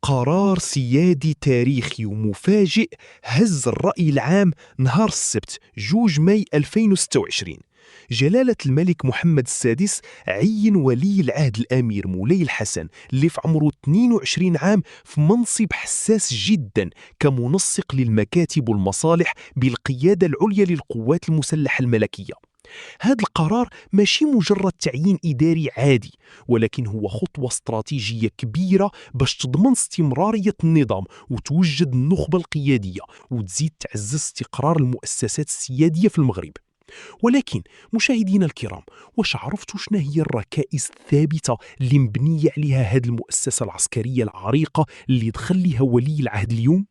قرار سيادي تاريخي ومفاجئ هز الرأي العام نهار السبت 2 ماي 2026. جلالة الملك محمد السادس عين ولي العهد الأمير مولاي الحسن اللي في عمره 22 عام في منصب حساس جدا كمنسق للمكاتب والمصالح بالقيادة العليا للقوات المسلحة الملكية. هذا القرار ماشي مجرد تعيين إداري عادي، ولكن هو خطوة استراتيجية كبيرة باش تضمن استمرارية النظام وتوجد النخبة القيادية وتزيد تعزز استقرار المؤسسات السيادية في المغرب. ولكن مشاهدينا الكرام، واش عرفتوا شنو هي الركائز الثابتة اللي مبنية عليها هذه المؤسسة العسكرية العريقة اللي دخل لها ولي العهد اليوم؟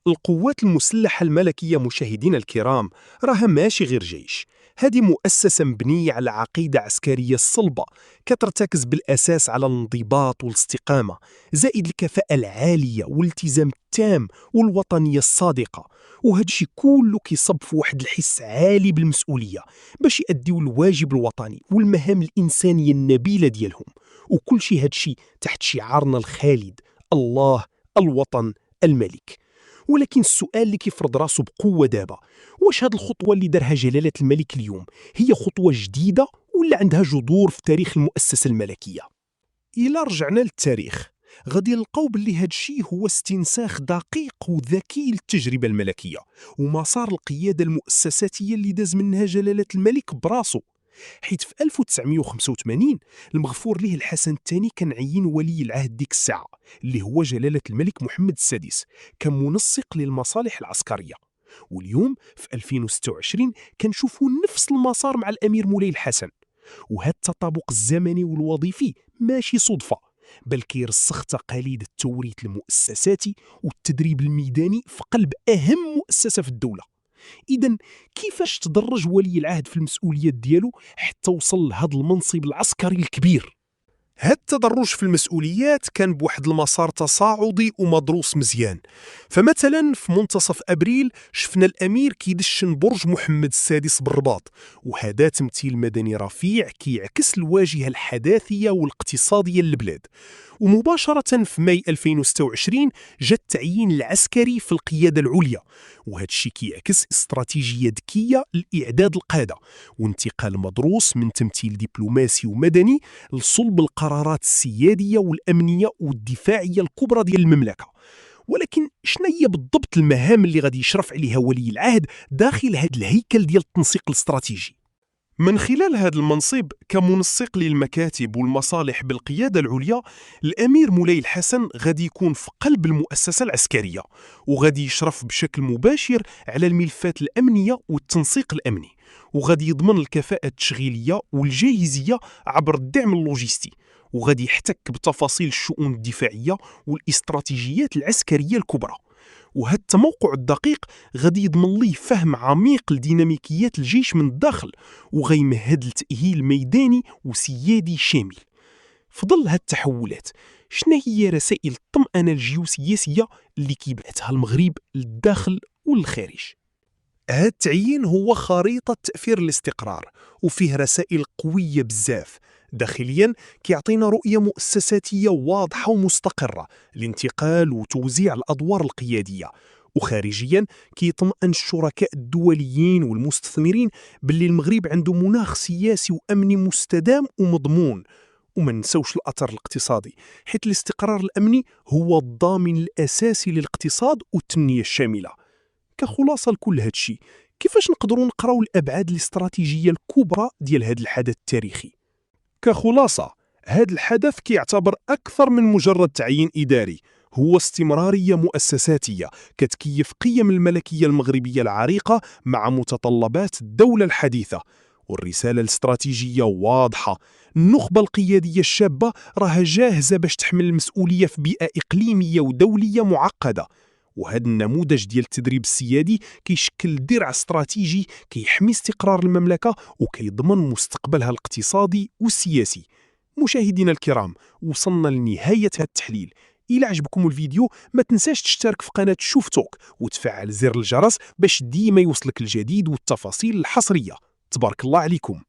القوات المسلحة الملكية مشاهدينا الكرام راها ماشي غير جيش، هذه مؤسسة مبنية على عقيدة عسكرية صلبة كترتكز بالأساس على الانضباط والاستقامة، زائد الكفاءة العالية والالتزام التام والوطنية الصادقة. وهذا الشيء كله كيصب في واحد الحس عالي بالمسؤولية باش يأديو الواجب الوطني والمهام الإنسانية النبيلة ديالهم، وكل شيء هذا الشيء تحت شعارنا الخالد: الله، الوطن، الملك. ولكن السؤال اللي كيفرض راسه بقوة دابا، واش هاد الخطوة اللي دارها جلالة الملك اليوم هي خطوة جديدة ولا عندها جذور في تاريخ المؤسسة الملكية؟ إلا رجعنا للتاريخ غادي نلقاو باللي هاد الشيء هو استنساخ دقيق وذكي للتجربة الملكية ومسار القيادة المؤسساتية اللي داز منها جلالة الملك براسو. حيث في 1985 المغفور ليه الحسن الثاني كان عين ولي العهد ديك الساعة اللي هو جلالة الملك محمد السادس كمنسق للمصالح العسكرية. واليوم في 2026 كنشوفوا نفس المسار مع الأمير مولاي الحسن. وهذا التطابق الزمني والوظيفي ماشي صدفة، بل كيرسخ تقاليد التوريث المؤسساتي والتدريب الميداني في قلب أهم مؤسسة في الدولة. إذن كيفاش تدرج ولي العهد في المسؤوليات ديالو حتى وصل لهذا المنصب العسكري الكبير؟ هاد التدرج في المسؤوليات كان بواحد المسار تصاعدي ومدروس مزيان. فمثلا في منتصف أبريل شفنا الأمير كيدشن برج محمد السادس بالرباط، وهذا تمثيل مدني رفيع كيعكس الواجهة الحداثية والاقتصادية للبلاد. ومباشرة في ماي 2026 جاء التعيين العسكري في القيادة العليا، وهذا الشيء كيعكس استراتيجية ذكية لإعداد القادة وانتقال مدروس من تمثيل دبلوماسي ومدني لصلب القرارات السيادية والأمنية والدفاعية الكبرى ديال المملكة. ولكن شنو هي بالضبط المهام اللي غادي يشرف عليها ولي العهد داخل هذا الهيكل ديال التنسيق الاستراتيجي؟ من خلال هذا المنصب كمنسق للمكاتب والمصالح بالقيادة العليا، الأمير مولاي الحسن غادي يكون في قلب المؤسسة العسكرية، وغادي يشرف بشكل مباشر على الملفات الأمنية والتنسيق الأمني، وغادي يضمن الكفاءة التشغيلية والجاهزية عبر الدعم اللوجستي، وغادي يحتك بتفاصيل الشؤون الدفاعية والاستراتيجيات العسكرية الكبرى. وهذا التموقع الدقيق غادي يضمن ليه فهم عميق لديناميكيات الجيش من الداخل، وغيمهد لتأهيل ميداني وسيادي شامل. في ظل هذه التحولات، شنو هي رسائل الطمأنة الجيوسياسية اللي كيبعثها المغرب للداخل والخارج؟ هذا التعيين هو خريطة تأثير الاستقرار، وفيه رسائل قوية بزاف. داخليا كيعطينا رؤية مؤسساتية واضحة ومستقرة لانتقال وتوزيع الأدوار القيادية، وخارجيا كيطمئن الشركاء الدوليين والمستثمرين باللي المغرب عنده مناخ سياسي وأمني مستدام ومضمون. وما نسوش الأثر الاقتصادي، حيث الاستقرار الأمني هو الضامن الأساسي للاقتصاد والتنمية الشاملة. كخلاصة لكل هذا الشيء، كيفاش نقدروا نقراو الأبعاد الاستراتيجية الكبرى ديال هذا الحدث التاريخي؟ كخلاصة، هذا الحدث كيعتبر أكثر من مجرد تعيين إداري، هو استمرارية مؤسساتية كتكيف قيم الملكية المغربية العريقة مع متطلبات الدولة الحديثة. والرسالة الاستراتيجية واضحة: النخبة القيادية الشابة راها جاهزة باش تحمل المسؤولية في بيئة إقليمية ودولية معقدة. وهذا النموذج ديال التدريب السيادي كيشكل درع استراتيجي كيحمي استقرار المملكة وكيضمن مستقبلها الاقتصادي والسياسي. مشاهدينا الكرام، وصلنا لنهاية هذا التحليل. إلا عجبكم الفيديو ما تنساش تشترك في قناة شوف توك وتفعل زر الجرس باش ديما يوصلك الجديد والتفاصيل الحصرية. تبارك الله عليكم.